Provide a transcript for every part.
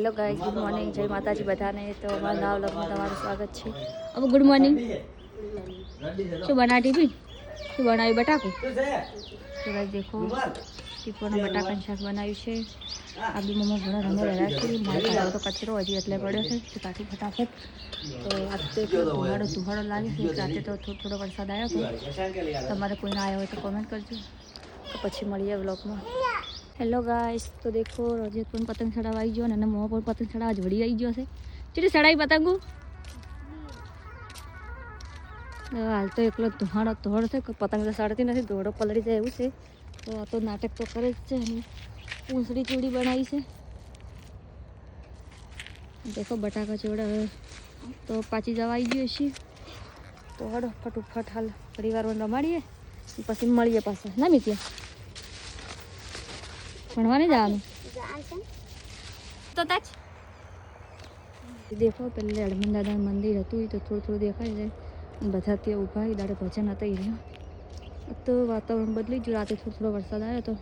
Hello guys, good morning, જય માતાજી બધાને। તો અમારા નવા વ્લોગમાં તમારું સ્વાગત છે। હવે ગુડ મોર્નિંગ। શું બનાવી બી શું બનાવ્યું? બટાકું। તો ગાઈસ દેખો, ટીપોના બટાકાનું શાક બનાવ્યું છે। આ બી મમ્મા ઘણા રમે રહ્યા છે। મારા તો કચરો હજી એટલે પડ્યો છે, તો કાઢું ફટાફટ। તો આજે તો ધુમાડો લાગે છે। રાતે તો થોડો વરસાદ આવ્યો હતો। તમારે કોઈ ના આવ્યો હોય તો કોમેન્ટ કરજો। તો પછી મળીએ વ્લોગમાં। हेलो गाइस, तो देखो रोजित पण पतंग चढ़ावा आई गयो ने मोह पण पतंग चढ़ावा वड़ी आई गयो छे। चीटी चढ़ाई पतंगू हाल तो एकलो धुहाड़ो धोड़ छे, पतंग तो चढ़ती नहीं, धोड़ो पलड़ी जाए एवुं छे। तो आ तो नाटक तो करे ज छे। पूंछड़ी चूड़ी बनाई छे। देखो बटाका चूड़ा तो पाची जवा आई गयो छे। तो हड़ो फटाफट हाल परिवार में रमाड़ीए, पछी मळीए पाछा ना मित्या। भणवा नहीं जावानुं तो ताज देखो पहले हनुमान दादा मंदिर हतुं, तो थोड़ું थोड़ું देखाय जाए। बधा ते ऊभा दाड़े भजन हता ई रह्या। तो वातावरण बदली गयुं। राते थोड़ो थोड़ो वरसाद आव्यो तो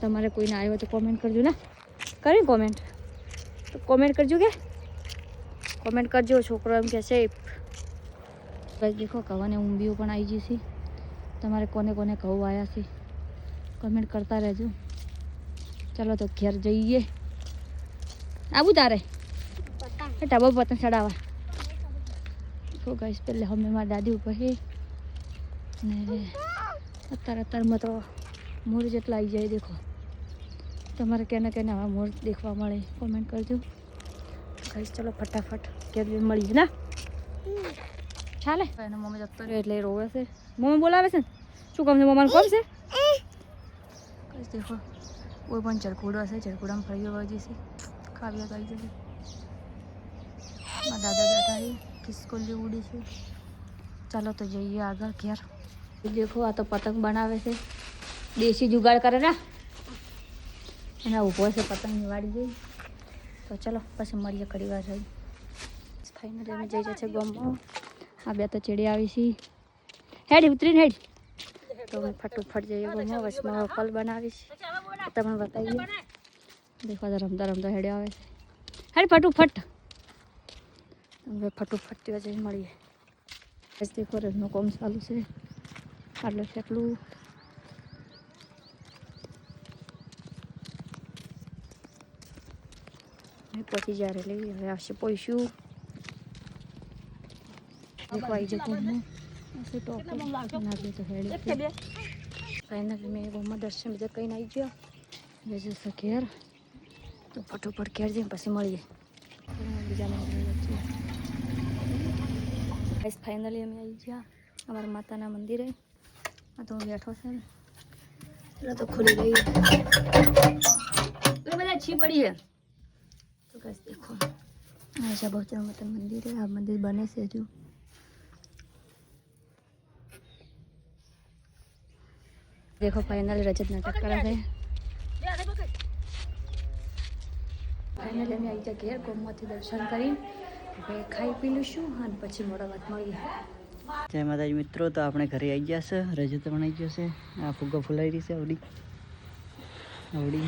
तमारे कोईने आव्यो तो कमेंट करजो ना। करी कमेंट तो कमेंट करजो के कमेंट करजो। छोकरो एम कहे छे गाइस देखो कवाने ऊंबियो पण आई गई छे। तमारे कोने कोने कहू आया छे कमेंट करता रहेजो। चलो तो घर जाइए। आबू तारे टबो पतंग चढ़ावा तो गाइस पहले हमें मार दादी ऊपर है ने अतार अतार में तो मोर जेटला आई जाए। देखो तमारे कहना कहना हवा मोर देखवा मळे कमेंट करजो गाइस। चलो फटाफट घर भी मळीए ना। चाले एनो मम्मी जतो रे એટલે રોવે છે। મમ્મી બોલાવે છે શું કામ છે? મમ્માને કોમ છે ગાइस। देखो वो पण चरकूड़ा से चरकूड़ा में फरियो बाजी से खाविया गाई जैसे माँ दादा बैठा है किसको लिए उड़ी से। चलो तो जाइए आगे घर। देखो आ तो पतंग बनावे से देसी जुगाड़ करे ना एना ऊपर से पतंग निवाड़ी गई। तो चलो पछी मळीए कड़ी वार रही। फाइनली अमे जई छे गाममां। आ बे तो चेड़ी आवी सी हेड उतरीने हेड। तो मैं फटाफट जाइए गाममां। वचमां फल बनावीश तमने बताइए। देखो रमता रमता हेड़े आवे हेड फटाफट फटाफट त्या जई मळीए। बस देखो रजनो काम चालू छे। आटलू फेटलू पची जारे लई हवे आवशे पैसू। देखो आई जो गाममां ऐसे टॉप नागे तो हेड़ी फाइनली मैं गाममां दर्शन बीजा कईने आई गया। जैसे सकेर तो फटोफट घेर जाए पछी मळीए बीजा गाइस। फाइनली अमे आई गया अमारा माताना मंदिरे। आ तो बैठो छे એટલે તો खुली गई है બધા छी पड़ी है। तो गाइस देखो ऐसा बहुत माता मंदिर है। आ मंदिर बने से हजू। देखो फाइनली रजत नाटक करा है। फाइनली अमे आई गया घेर गाममांथी दर्शन करी હવે ખાઈ પી લઈશું અને પછી મોડા વાત મળીએ। જય માતાજી મિત્રો। તો આપણે ઘરે આવી ગયા છે। રજત પણ આવી ગયો છે। આ ફુગ્ગો ફૂલાઈ રહી છે આવડી આવડી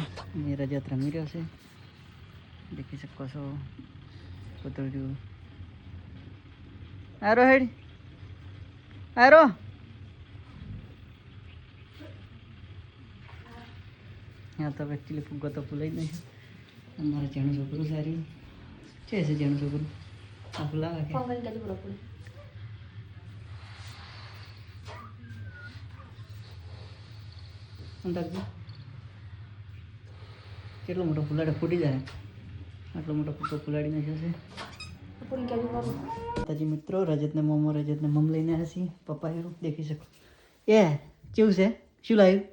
ને રજત રમી રહ્યો છે દેખી શકો છો। પૂતળિયું આરો હેડ આરો यहाँ तो एक्चुअली फुग्गो तो फूलाई नहीं है। हमारा जेणु छोकरू सारी कैसे जेणु छोकरू आ फुला के अंदाज કેટલો મોટો ફૂલાડે ફૂટી જાય। આટલો મોટો ફુગ્ગો ફૂલાડી નાખ્યો છે। માતાજી મિત્રો રજતને મમ લઈને હસી પપ્પા એવું દેખી શકો। એ કેવું છે? શું લાવ્યું?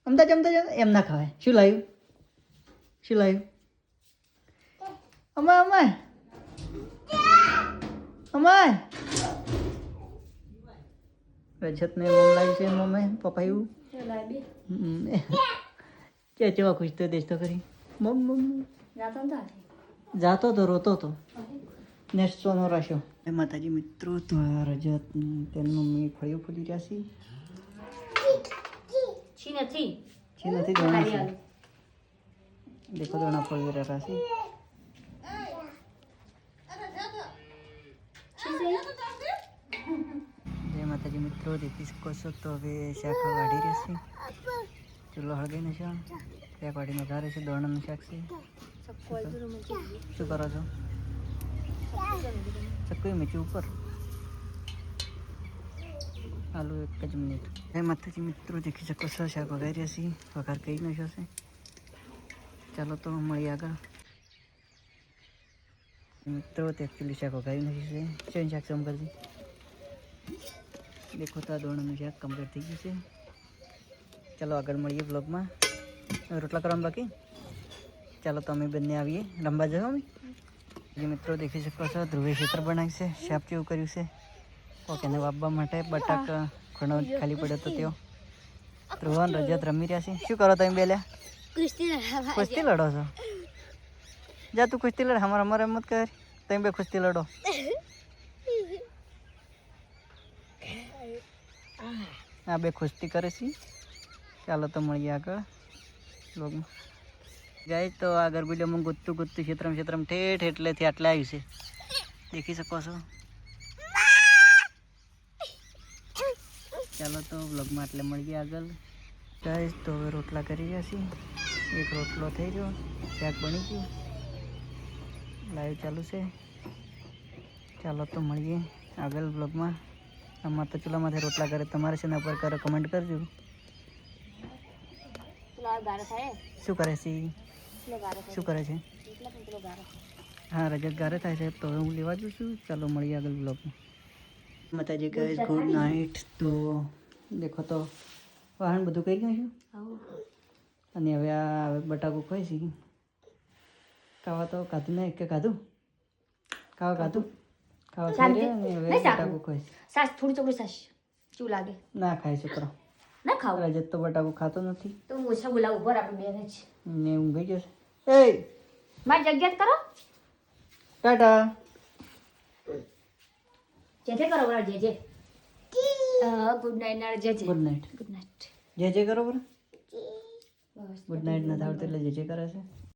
અમતા જમતા એમ ના ખાવાય। શું લાવ્યું? શું લાવ્યું? અમાય અમાય અમાય રજતને મમ લાવી છે। મમ્મી પપ્પા એવું કે કેવા ખુશ તો દેશ તો ખરી। મમ મમ જાતો તો રોતો તો નેક્સ્ટ સોનો રાખ્યો। માતાજી મિત્રો તો રજત તેની મમ્મી ફળીઓ ફૂલી રહ્યા છે। छी નથી दाना देखो दाना फल रहा है। જય માતાજી મિત્રો, દેખી શકો છો તો હવે શાક વાઢી રહ્યો છે. ચૂલો હળગાઈને છે, શાક વાઢીને ઘારે છે. દોણાનું શાક છે. શું કરો છો? ચક્કુ મીઠું ઉપર આલુ એક જ મિનિટ. જય માતાજી મિત્રો, દેખી શકો છો શાક વઘારી રહ્યા છીએ. વઘાર કરી નાખ્યો છે. ચાલો તો મળીએ આગળ. મિત્રો તે એકચુઅલી શાક વઘારી નાખ્યું છે. શેનું શાક સમકરજી દેખો તો આ દોણાનું શાક કમ્પ્લીટ થઈ ગયું છે. ચાલો આગળ મળીએ બ્લોગમાં. રોટલા કરવાનું બાકી. ચાલો તો અમે બંને આવીએ. રમવા જાઓ અમે. જે મિત્રો દેખી શકો છો ધ્રુવે ખેતર બનાવ્યું છે. શાક જેવું કર્યું છે. ઓકે ને વાપવા માટે બટાક ઘણો ખાલી પડ્યો તો તેઓ ધ્રુવન રજત રમી રહ્યા છે. શું કરો તમે બેલ્યા? કુસ્તી લડો છો? જા તું કુસ્તી લડ. અમારે મત કર. તમે બે કુસ્તી લડો. આ બે કુસ્તી કરે છે. ચાલો તો મળીએ આગળ બ્લોગમાં. જાય તો આગળ વિડીયોમાં ગુત્તું ક્ષેત્રમ ઠેઠ એટલેથી આટલે આવ્યું છે. દેખી શકો છો. ચાલો તો બ્લોગમાં એટલે મળીએ આગળ. ગાઈસ તો હવે રોટલા કરી રહ્યા છીએ. એક રોટલો થઈ ગયો, શાક બની ગયું, લાઈવ ચાલુ છે. ચાલો તો મળીએ આગળ બ્લોગમાં. અમારે તો ચૂલામાંથી રોટલા કરે. તમારે છે ને પર કરો, કમેન્ટ કરજો. શું કરે છે? શું કરે છે? હા, રજત ગારે થાય છે તો હું લેવા જઉં છું. ચાલો મળીએ આગળ બ્લોગમાં. માતાજી ગાઈસ ગુડ નાઇટ. તો દેખો તો વાહન બધું કરી ગયું છું. અને હવે આ બટાકું ખાઈ છે. ખાવા તો ખાધું ને કે ખાધું ખાધું ખાવા ખાઈ રહ્યા ને હવે બટાકું ખાઈ છે. સાસ થોડી ચોકડી સાસ શું લાગે? ના ખાય છોકરો. ના ખાવ. રજત તો બટાકું ખાતો નથી. તો હું ઓછા બોલાવ ઉપર આપણે બેને જ ને ઊંઘી જશે. એ મારી જગ્યાત કરો. ટાટા. જે કરો બરા જે ગુડ નાઇટ ના જે ગુડ નાઇટ. ગુડ નાઇટ જે કરો બરા. ગુડ નાઇટ ના આવડતું એટલે જે કરે છે.